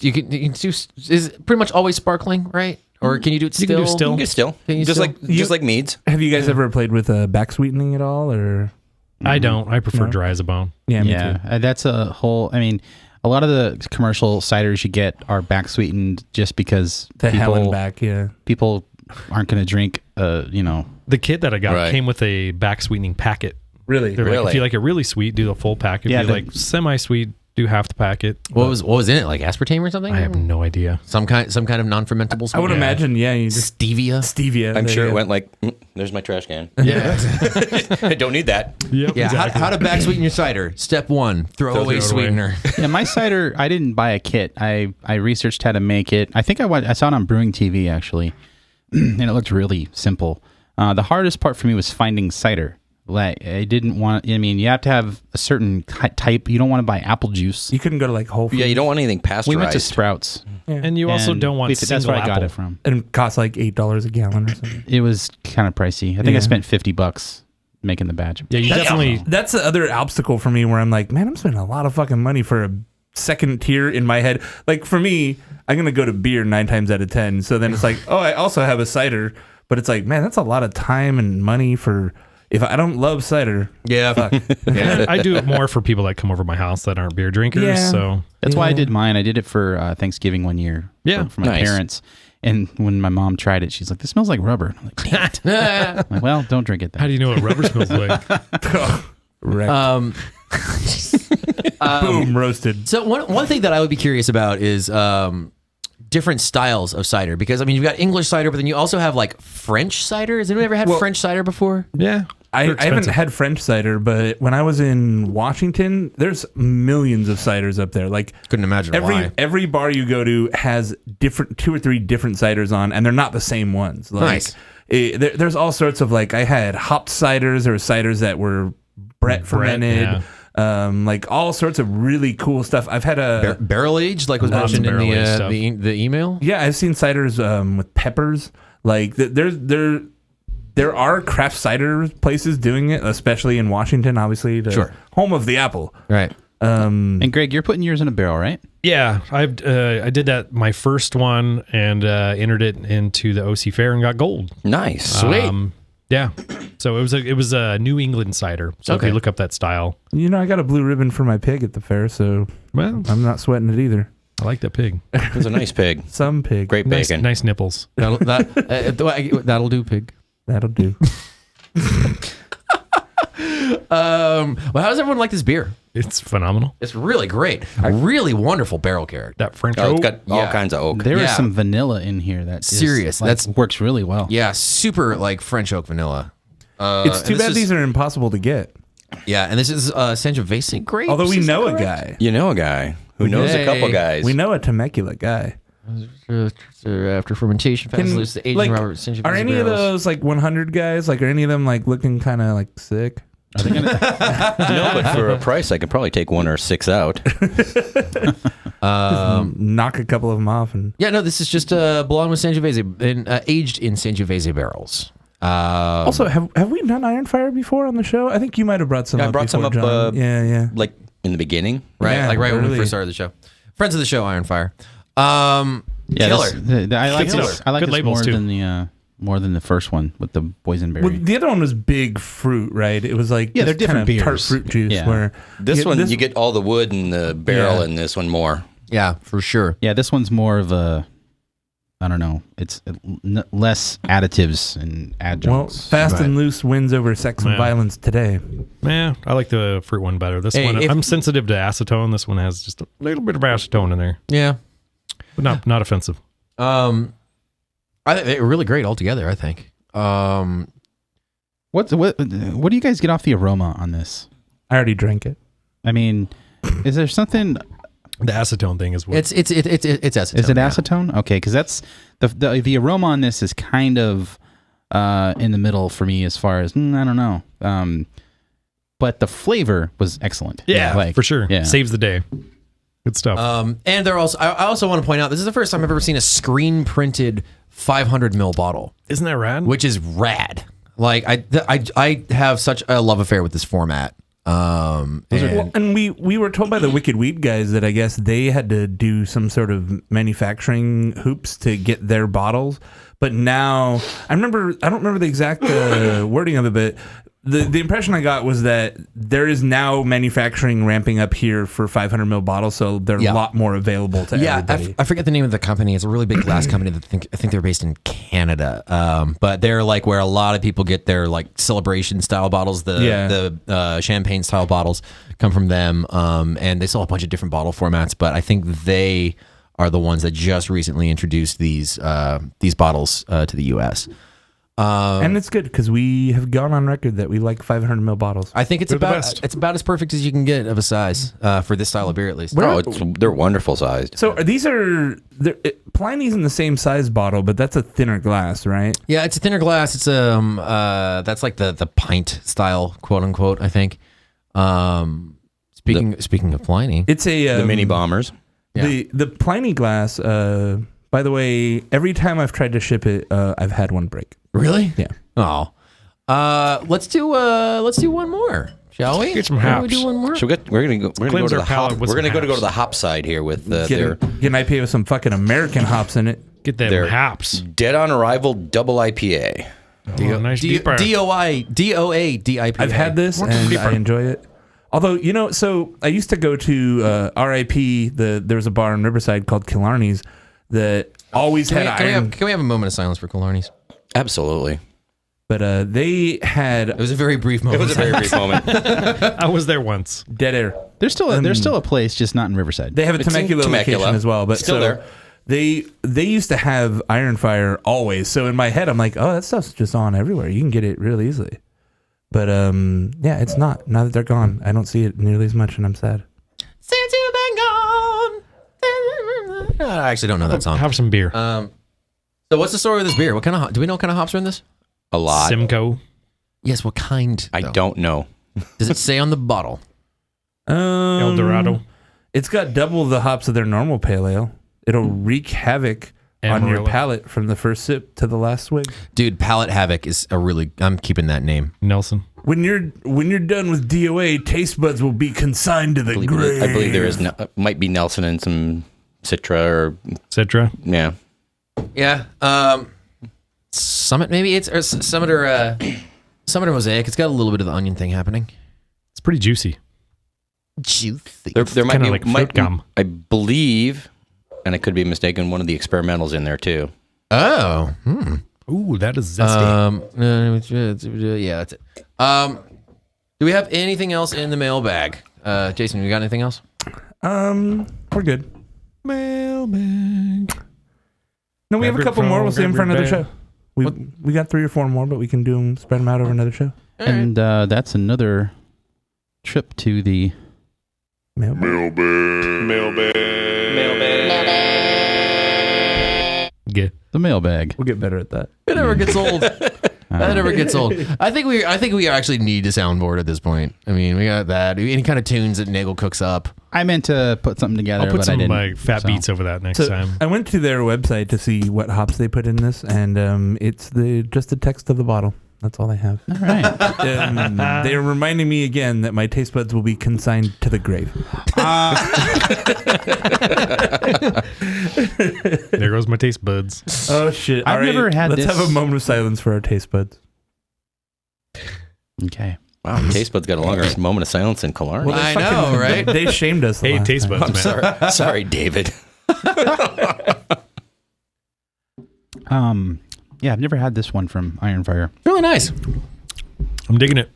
You can do, is it pretty much always sparkling, right? Or can you do it still? You can do still. you can still. Can you just still? like meads. Have you guys ever played with back sweetening at all, or? I don't. I prefer No. dry as a bone. Yeah, me Yeah, too. that's a whole. I mean, a lot of the commercial ciders you get are back sweetened just because The Helen back, yeah. people aren't going to drink. The kit that I got Right. came with a back sweetening packet. Really? They're like, Really? if you like it really sweet, do the full pack. If Yeah, you like semi-sweet, do half the packet. What was in it? Like aspartame or something? I have no idea. Some kind of non-fermentable. I would imagine, yeah. You just stevia. stevia. I'm there sure you it go. went like, there's my trash can. Yeah. I don't need that. Yep, Yeah. exactly. How to back sweeten your cider? Step 1: throw away it away. sweetener. Yeah, my cider, I didn't buy a kit. I researched how to make it. I think I saw it on Brewing TV actually, and it looked really simple. The hardest part for me was finding cider. Like, I didn't want. I mean, you have to have a certain type. You don't want to buy apple juice. You couldn't go to Whole Foods. Yeah, you don't want anything We pasteurized. where Sprouts, And you also and don't want that's single where I got apple. it from. And it costs like $8 a gallon or something. It was kind of pricey. I think I Yeah. spent $50 making the batch. Yeah, you definitely. That's the other obstacle for me where I'm like, man, I'm spending a lot of fucking money for a second tier in my head. Like for me, I'm going to go to beer 9 times out of 10. So then it's like, oh, I also have a cider. But it's like, man, that's a lot of time and money for... If I don't love cider, Yeah. fuck. I do it more for people that come over my house that aren't beer drinkers. Yeah. So That's why I did mine. I did it for Thanksgiving one year. Yeah. for my Nice. parents. And when my mom tried it, she's like, "This smells like rubber." I'm like, "Damn it." I'm like, well, don't drink it then. how do you know what rubber smells like? Wrecked. Boom, roasted. So one thing that I would be curious about is different styles of cider, because I mean you've got English cider, but then you also have like French cider. Has anyone ever had French cider before? Yeah. I haven't had French cider, but when I was in Washington, there's millions of ciders up there. Like, couldn't imagine why. Every bar you go to has 2 or 3 different ciders on, and they're not the same ones. Like, Nice. There's all sorts of, like, I had hopped ciders or ciders that were Brett fermented. Like all sorts of really cool stuff. I've had a barrel aged, like was mentioned in the email. Yeah, I've seen ciders with peppers. Like there are craft cider places doing it, especially in Washington, obviously, the home of the apple. Right. And Greg, you're putting yours in a barrel, right? Yeah, I did that my first one and entered it into the OC Fair and got gold. Nice. Sweet. Yeah. So it was a New England cider. So if you look up that style. You know, I got a blue ribbon for my pig at the fair, so I'm not sweating it either. I like that pig. It was a nice pig. Some pig. Great bacon. Nice nipples. That'll do, pig. That'll do. Well, how does everyone like this beer? It's phenomenal. It's really great. A really wonderful barrel character. That French Oh, oak. it's got all kinds of oak. There is some vanilla in here that Serious. Like, works really well. Yeah, super like French oak vanilla. It's too bad these are impossible to get. Yeah, and this is Sangiovese grapes. Although we know a guy. You know a guy who knows a couple guys. We know a Temecula guy. After fermentation, fast loose the aging Robert Sangiovese are any barrels. of those like 100 guys? Like, are any of them like looking kind of like sick? Are they gonna? No, but for a price, I could probably take 1 or 6 out. Knock a couple of them off and. Yeah, no, this is just blonde with Sangiovese and aged in Sangiovese barrels. Also, have we done Ironfire before on the show? I think you might have brought some up. I brought some before, up. John. Yeah. Like in the beginning, Right, Yeah, like right when we early. first started the show. Friends of the show, Ironfire. Yeah, Killer. I like Killer. this. I like Good this labels, more than the first one with the boysenberry. Well, the other one was big fruit, right? It was like Yeah, they're this kind different of tart beers. fruit juice. Yeah. Where this one you get all the wood and the barrel, and this one more. Yeah, for sure. Yeah, this one's more of a. I don't know. It's less additives and well, adjuncts. fast and loose wins over sex and Yeah. violence today. Yeah, I like the fruit one better. This Hey, one, if- I'm sensitive to acetone. This one has just a little bit of acetone in there, Yeah. but not offensive. I think they're really great altogether, I think. What do you guys get off the aroma on this? I already drank it. I mean, is there something? The acetone thing is what It's acetone. Is it yeah. acetone? Okay, because that's the aroma on this is kind of in the middle for me as far as I don't know. But the flavor was excellent. Yeah, for sure. Yeah. Saves the day. Good stuff. And they're also. I also want to point out this is the first time I've ever seen a screen printed 500 ml bottle, Isn't that rad? which is rad. Like I have such a love affair with this format. And Well, and we were told by the Wicked Weed guys that I guess they had to do some sort of manufacturing hoops to get their bottles. But now I don't remember the exact wording of it, but the impression I got was that there is now manufacturing ramping up here for 500 ml bottles, so they're a lot more available to everybody. I forget the name of the company. It's a really big glass company that I think they're based in Canada. But they're like where a lot of people get their like celebration style bottles. The champagne style bottles come from them. And they sell a bunch of different bottle formats. But I think they are the ones that just recently introduced these bottles to the U.S. And it's good because we have gone on record that we like 500 ml bottles. I think it's They're the about best. as perfect as you can get of a size for this style of beer, at least. They're wonderful sized. So Pliny's in the same size bottle, but that's a thinner glass, right? Yeah, it's a thinner glass. It's that's like the pint style, quote unquote. I think. Speaking of Pliny, It's a The mini bombers. The Pliny glass. By the way, every time I've tried to ship it, I've had one break. really? Yeah. Oh, let's do one more, shall we? Get some Shall we hops. do one more? So we're gonna go Cleanse to our the hop. palate with We're gonna some go to hops. the hop side here with Get their an IPA with some fucking American hops in it. Get them they're- hops. Dead on Arrival Double IPA. Oh, nice deep bar. DOA DIP. I've had this and I enjoy it. Although, so I used to go to RIP. There was a bar in Riverside called Killarney's that always had iron. Can we have a moment of silence for Killarney's? Absolutely. But they had It was a very brief moment. It was a very brief moment. I was there once. dead air. There's still a place, just not in Riverside. They have a It's in Temecula Temecula. location as well, but Still there. They used to have Ironfire always. So in my head, I'm like, oh, that stuff's just on everywhere. You can get it real easily. But yeah, it's not. Now that they're gone, I don't see it nearly as much, and I'm sad. Since you've been gone. I actually don't know that song. Have some beer. So what's the story with this beer? What kind of do we know what kind of hops are in this? A lot. Simcoe. Yes, what kind? I though? don't know. Does it say on the bottle? El Dorado. It's got double the hops of their normal pale ale. It'll wreak havoc on your Amarillo. palate from the first sip to the last swig. Dude, Palate Havoc is a really. I'm keeping that name. Nelson. When you're done with DOA, taste buds will be consigned to the grave. I believe there is might be Nelson and some Citra or Citra. yeah. Yeah. Summit maybe it's or Summit or Summit or Mosaic. It's got a little bit of the onion thing happening. It's pretty juicy. Juicy. There might Kinda be like fruit gum. I believe, and I could be mistaken, one of the experimentals in there too. Oh. Ooh, that is zesty. Yeah, that's it. Do we have anything else in the mailbag? Jason, you got anything else? We're good. Mailbag. No, we have a couple more. We'll save them for another show. We got 3 or 4 more, but we can do them, spread them out over another show. And that's another trip to the Yeah. the mailbag. We'll get better at that. It never gets old. That never gets old. I think we actually need a soundboard at this point. I mean, we got that. Any kind of tunes that Nagel cooks up. I meant to put something together, I'll put but some I of didn't. my fat beats over that next So time. I went to their website to see what hops they put in this, and it's just the text of the bottle. That's all they have. All right. They're reminding me again that my taste buds will be consigned to the grave. There goes my taste buds. Oh shit! I've never had Let's this. have a moment of silence for our taste buds. Okay. Wow, Taste Buds got a longer moment of silence than Killarney. I know, right? They shamed us. the Hey, last taste time. buds, man. Sorry, David. Yeah, I've never had this one from Ironfire. Really nice. I'm digging it.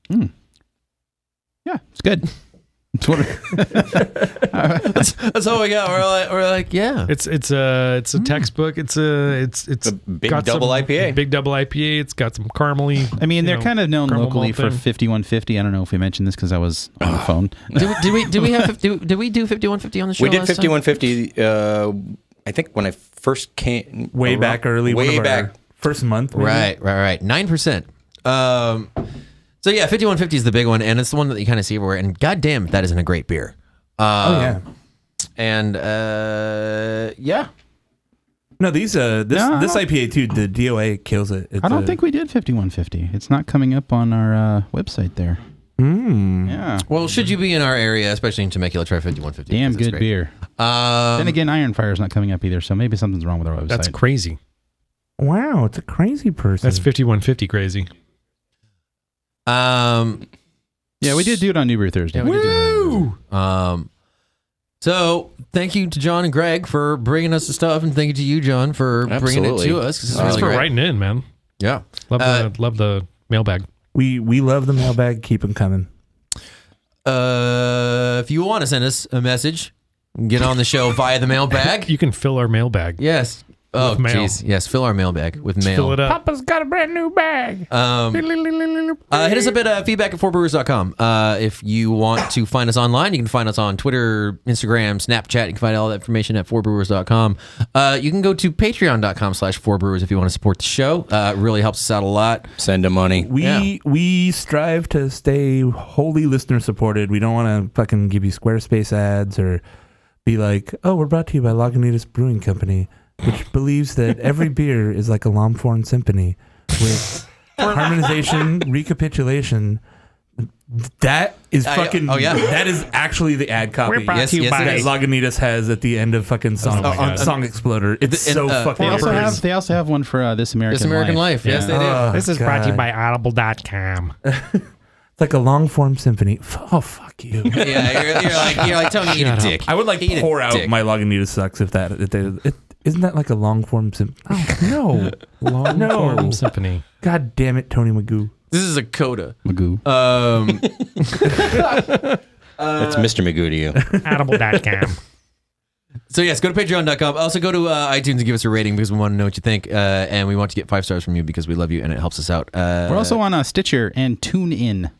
Yeah, it's good. It's what That's all we got. We're like, yeah. It's a textbook. It's A big got double some IPA. Big double IPA. It's got some caramely. I mean, they're kind of known caramel locally malt for thing. 5150. I don't know if we mentioned this because I was on the phone. Did we do 5150 on the show? We did last time? 5150. I think when I first came Way back early. Way one of our back. first month. maybe. Right. 9%. So yeah, 5150 is the big one, and it's the one that you kind of see everywhere. And goddamn, that isn't a great beer. Oh yeah. And yeah. No, this IPA too. The DOA kills it. It's I don't think we did 5150. It's not coming up on our website there. Yeah. Well, should you be in our area, especially in Temecula, try 5150. Damn because it's good great. beer. Then again, Ironfire's not coming up either, so maybe something's wrong with our website. That's crazy. Wow, it's a crazy person. That's 5150 crazy. Yeah, we did do it on New Brew Thursday. Yeah, we did do it. So thank you to John and Greg for bringing us the stuff, and thank you to you, John, for bringing it Absolutely. to us. This is Thanks really for great. writing in, man. Yeah. Love the mailbag. We love the mailbag. Keep them coming. If you want to send us a message, get on the show via the mailbag. You can fill our mailbag. Yes. Oh, With mail. jeez. Yes, fill our mailbag with mail. Fill it up. Papa's got a brand new bag. Hit us up at feedback at fourbrewers.com. If you want to find us online, you can find us on Twitter, Instagram, Snapchat. You can find all that information at fourbrewers.com. You can go to patreon.com/fourbrewers if you want to support the show. It really helps us out a lot. Send them money. We strive to stay wholly listener supported. We don't want to fucking give you Squarespace ads or be like, oh, we're brought to you by Lagunitas Brewing Company, which believes that every beer is like a Lomforn symphony with harmonization, recapitulation. That is fucking. oh, yeah. That is actually the ad copy. Yes, yes, that it is. Lagunitas has at the end of fucking Song, Oh my God. Song Exploder. It's And, so fucking. They also have one for This American This American Life. Yes, they do. Oh, This is brought to you God. by audible.com. It's like a long form symphony. Oh, fuck you. Yeah, you're like telling me eat a dick. I would like Eat a pour out dick. my Lagunitas sucks if that. Isn't that like a long form symphony? Oh, no. Long No. form symphony. God damn it, Tony Magoo. This is a coda. Magoo. It's Mr. Magoo to you. Audible.com. So yes, go to patreon.com. Also go to iTunes and give us a rating because we want to know what you think. And we want to get 5 stars from you because we love you and it helps us out. We're also on Stitcher and TuneIn,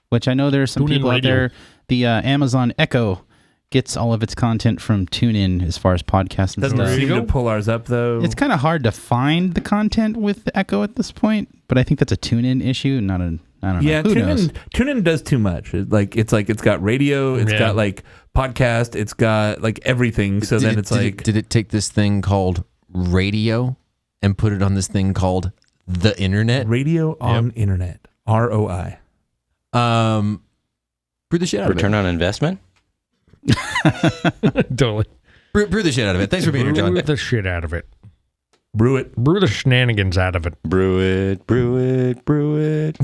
which I know there's some people out there. The Amazon Echo gets all of its content from TuneIn as far as podcasts and Doesn't stuff. seem to pull ours up though. It's kind of hard to find the content with the Echo at this point, but I think that's a TuneIn issue, not a. I don't know. Yeah, TuneIn does too much. It's got radio, it's got like podcast, it's got like everything. So did it take this thing called radio and put it on this thing called the internet? Radio on internet. ROI. Brew the shit out of it. Return on investment? Totally. Brew the shit out of it. Thanks for being here, John. Brew the shit out of it. Brew it. Brew the shenanigans out of it. Brew it, brew it, brew it.